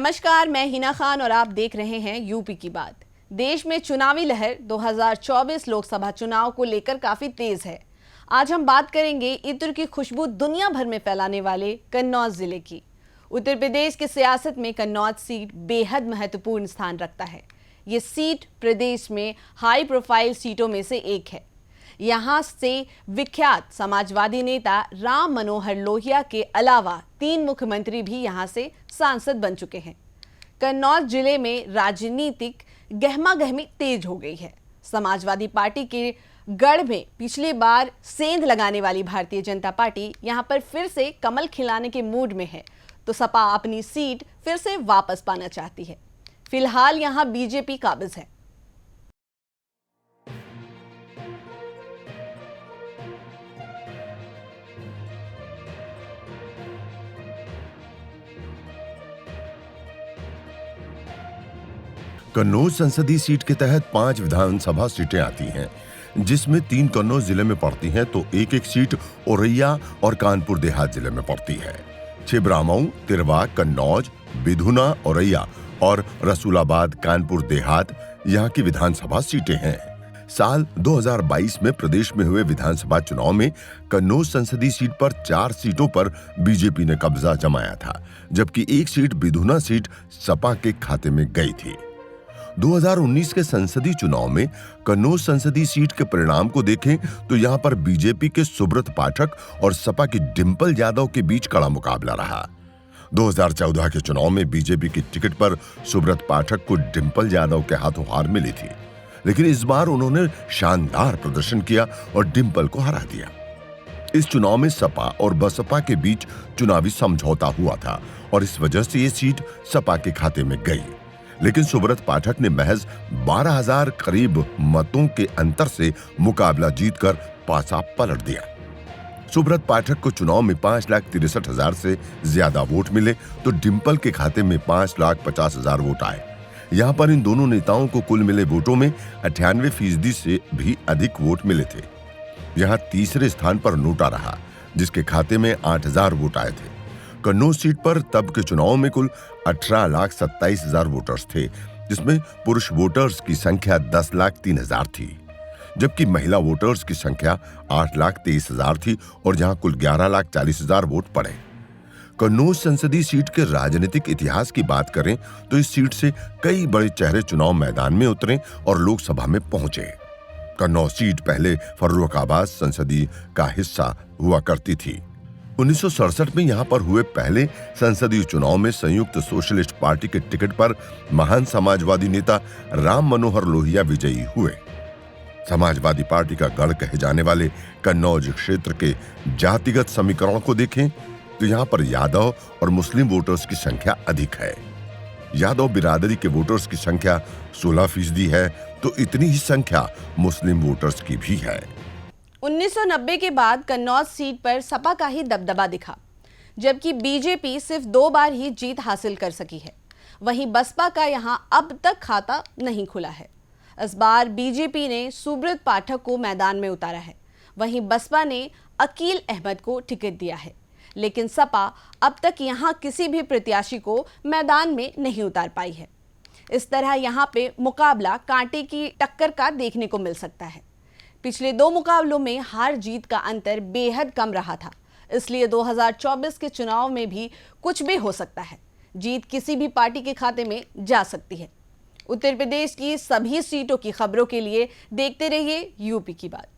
नमस्कार, मैं हिना खान और आप देख रहे हैं यूपी की बात। देश में चुनावी लहर 2024 लोकसभा चुनाव को लेकर काफी तेज है। आज हम बात करेंगे इत्र की खुशबू दुनिया भर में फैलाने वाले कन्नौज जिले की। उत्तर प्रदेश की सियासत में कन्नौज सीट बेहद महत्वपूर्ण स्थान रखता है। ये सीट प्रदेश में हाई प्रोफाइल सीटों में से एक है। यहां से विख्यात समाजवादी नेता राम मनोहर लोहिया के अलावा 3 मुख्यमंत्री भी यहां से सांसद बन चुके हैं। कन्नौज जिले में राजनीतिक गहमागहमी तेज हो गई है। समाजवादी पार्टी के गढ़ में पिछली बार सेंध लगाने वाली भारतीय जनता पार्टी यहां पर फिर से कमल खिलाने के मूड में है, तो सपा अपनी सीट फिर से वापस पाना चाहती है। फिलहाल यहां बीजेपी काबिज है। कन्नौज संसदीय सीट के तहत 5 विधानसभा सीटें आती हैं, जिसमें 3 कन्नौज जिले में पड़ती हैं तो एक सीट औरैया और कानपुर देहात जिले में पड़ती है। छिबरामऊ, तिरवा, कन्नौज, बिधुना, औरैया और रसूलाबाद, कानपुर देहात यहाँ की विधानसभा सीटें हैं। साल 2022 में प्रदेश में हुए विधानसभा चुनाव में कन्नौज संसदीय सीट पर 4 सीटों पर बीजेपी ने कब्जा जमाया था, जबकि एक सीट बिधुना सीट सपा के खाते में गई थी। 2019 के संसदीय चुनाव में कन्नौज संसदीय सीट के परिणाम को देखें तो यहां पर बीजेपी के सुब्रत पाठक और सपा की डिंपल यादव के बीच कड़ा मुकाबला रहा। 2014 के चुनाव में बीजेपी की टिकट पर सुब्रत पाठक को डिंपल यादव के हाथों हार मिली थी, लेकिन इस बार उन्होंने शानदार प्रदर्शन किया और डिंपल को हरा दिया। इस चुनाव में सपा और बसपा के बीच चुनावी समझौता हुआ था और इस वजह से ये सीट सपा के खाते में गई, लेकिन सुब्रत पाठक ने महज 12,000 करीब मतों के अंतर से मुकाबला जीतकर पासा पलट दिया। सुब्रत पाठक को चुनाव में 5,63,000 से ज्यादा वोट मिले तो डिंपल के खाते में 5,50,000 वोट आए। यहां पर इन दोनों नेताओं को कुल मिले वोटों में 98% से भी अधिक वोट मिले थे। यहां तीसरे स्थान पर नोटा रहा, जिसके खाते में 8,000 वोट आए थे। कन्नौज सीट पर तब के चुनाव में कुल 18,27,000 वोटर्स थे, जिसमें पुरुष वोटर्स की संख्या 10,03,000 थी, जबकि महिला वोटर्स की संख्या 8,23,000 थी और जहां कुल 11,40,000 वोट पड़े। कन्नौज संसदीय सीट के राजनीतिक इतिहास की बात करें तो इस सीट से कई बड़े चेहरे चुनाव मैदान में उतरे और लोकसभा में पहुंचे। कन्नौज सीट पहले फर्रुखाबाद संसदीय का हिस्सा हुआ करती थी। 1967 में यहां पर हुए पहले संसदीय चुनाव में संयुक्त सोशलिस्ट पार्टी के टिकट पर महान समाजवादी नेता राम मनोहर लोहिया विजयी हुए। समाजवादी पार्टी का गढ़ कहे जाने वाले कन्नौज क्षेत्र के जातिगत समीकरण को देखें तो यहां पर यादव और मुस्लिम वोटर्स की संख्या अधिक है। यादव बिरादरी के वोटर्स की संख्या 16% है, तो इतनी ही संख्या मुस्लिम वोटर्स की भी है। 1990 के बाद कन्नौज सीट पर सपा का ही दबदबा दिखा, जबकि बीजेपी सिर्फ 2 बार ही जीत हासिल कर सकी है। वहीं बसपा का यहां अब तक खाता नहीं खुला है। इस बार बीजेपी ने सुब्रत पाठक को मैदान में उतारा है, वहीं बसपा ने अकील अहमद को टिकट दिया है, लेकिन सपा अब तक यहां किसी भी प्रत्याशी को मैदान में नहीं उतार पाई है। इस तरह यहां पे मुकाबला कांटे की टक्कर का देखने को मिल सकता है। पिछले 2 मुकाबलों में हार जीत का अंतर बेहद कम रहा था, इसलिए 2024 के चुनाव में भी कुछ भी हो सकता है। जीत किसी भी पार्टी के खाते में जा सकती है। उत्तर प्रदेश की सभी सीटों की खबरों के लिए देखते रहिए यूपी की बात।